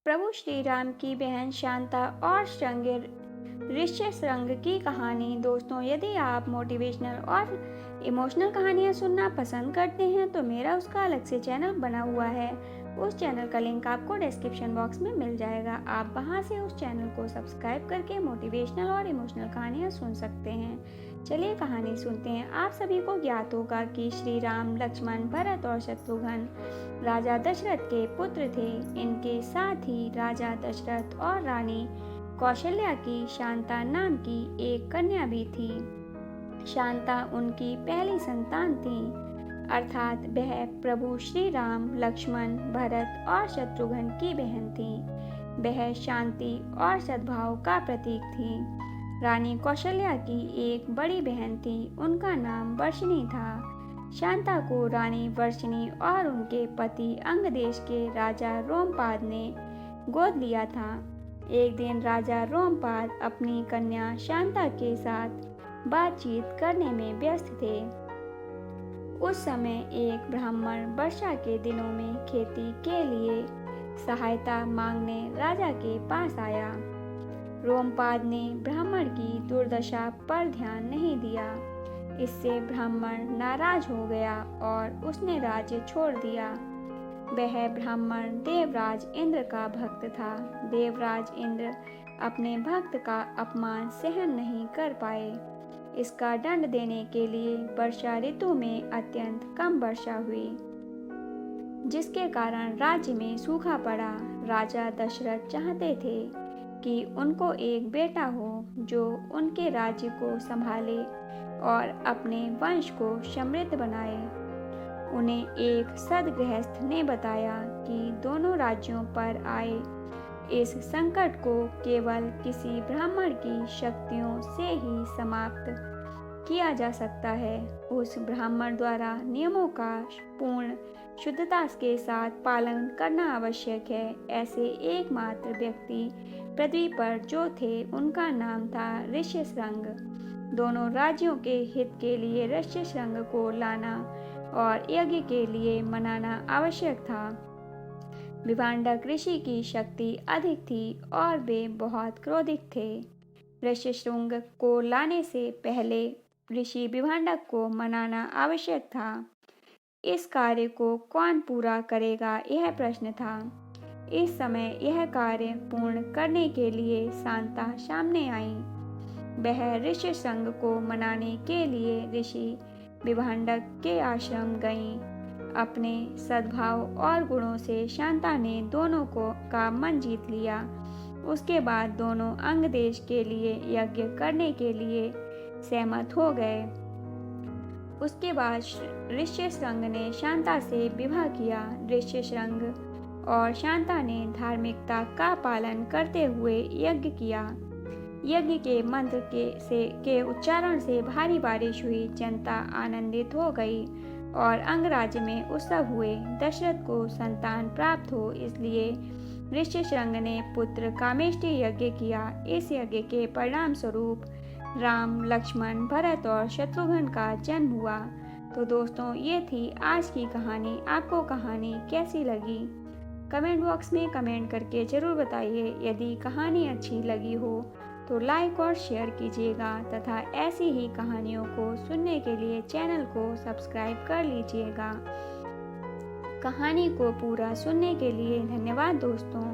प्रभु श्री राम की बहन शांता और श्रृंग ऋष्यशृंग की कहानी। दोस्तों, यदि आप मोटिवेशनल और इमोशनल कहानियाँ सुनना पसंद करते हैं तो मेरा उसका अलग से चैनल बना हुआ है। उस चैनल का लिंक आपको डिस्क्रिप्शन बॉक्स में मिल जाएगा। आप वहां से उस चैनल को सब्सक्राइब करके मोटिवेशनल और इमोशनल कहानियाँ सुन सकते हैं। चलिए कहानी सुनते हैं। आप सभी को ज्ञात होगा कि श्री राम, लक्ष्मण, भरत और शत्रुघ्न राजा दशरथ के पुत्र थे। इनके साथ ही राजा दशरथ और रानी कौशल्या की शांता नाम की एक कन्या भी थी। शांता उनकी पहली संतान थी, अर्थात वह प्रभु श्री राम, लक्ष्मण, भरत और शत्रुघ्न की बहन थी। वह शांति और सद्भाव का प्रतीक थी। रानी कौशल्या की एक बड़ी बहन थी, उनका नाम वर्षिणी था। शांता को रानी वर्षिणी और उनके पति अंगदेश के राजा रोमपाद ने गोद लिया था। एक दिन राजा रोमपाद अपनी कन्या शांता के साथ बातचीत करने में व्यस्त थे। उस समय एक ब्राह्मण वर्षा के दिनों में खेती के लिए सहायता मांगने राजा के पास आया। रोमपाद ने ब्राह्मण की दुर्दशा पर ध्यान नहीं दिया। इससे ब्राह्मण नाराज हो गया और उसने राज्य छोड़ दिया। वह ब्राह्मण देवराज इंद्र का भक्त था। देवराज इंद्र अपने भक्त का अपमान सहन नहीं कर पाए। इसका दंड देने के लिए वर्षा ऋतु में अत्यंत कम वर्षा हुई, जिसके कारण राज्य में सूखा पड़ा। राजा दशरथ चाहते थे कि उनको एक बेटा हो जो उनके राज्य को संभाले और अपने वंश को समृद्ध बनाए। उन्हें एक सद्गृहस्थ ने बताया कि दोनों राज्यों पर आए इस संकट को केवल किसी ब्राह्मण की शक्तियों से ही समाप्त किया जा सकता है। उस ब्राह्मण द्वारा नियमों का पूर्ण शुद्धता के साथ पालन करना आवश्यक है। ऐसे एकमात्र व्यक्ति पृथ्वी पर जो थे, उनका नाम था ऋष्यशृंग। दोनों राज्यों के हित के लिए ऋष्यशृंग को लाना और यज्ञ के लिए मनाना आवश्यक था। विभांडक ऋषि की शक्ति अधिक थी और वे बहुत क्रोधित थे। ऋष्यशृंग को लाने से पहले ऋषि विभांडक को मनाना आवश्यक था। इस कार्य को कौन पूरा करेगा, यह प्रश्न था। इस समय यह कार्य पूर्ण करने के लिए शांता सामने आई। वह ऋष्यशृंग को मनाने के लिए ऋषि विभांडक के आश्रम गईं। अपने सद्भाव और गुणों से शांता ने दोनों का मन जीत लिया। उसके बाद दोनों अंगदेश के लिए यज्ञ करने के लिए सहमत हो गए। उसके बाद ऋष्यशृंग ने शांता से विवाह किया। ऋष्यशृंग और शांता ने धार्मिकता का पालन करते हुए यज्ञ किया। यज्ञ के मंत्र के उच्चारण से भारी बारिश हुई। जनता आनंदित हो गई और अंगराज्य में उत्सव हुए। दशरथ को संतान प्राप्त हो, इसलिए ऋष्यशृंग ने पुत्र कामेष्टि यज्ञ किया। इस यज्ञ के परिणाम स्वरूप राम, लक्ष्मण, भरत और शत्रुघ्न का जन्म हुआ। तो दोस्तों, ये थी आज की कहानी। आपको कहानी कैसी लगी? कमेंट बॉक्स में कमेंट करके ज़रूर बताइए। यदि कहानी अच्छी लगी हो तो लाइक और शेयर कीजिएगा तथा ऐसी ही कहानियों को सुनने के लिए चैनल को सब्सक्राइब कर लीजिएगा। कहानी को पूरा सुनने के लिए धन्यवाद दोस्तों।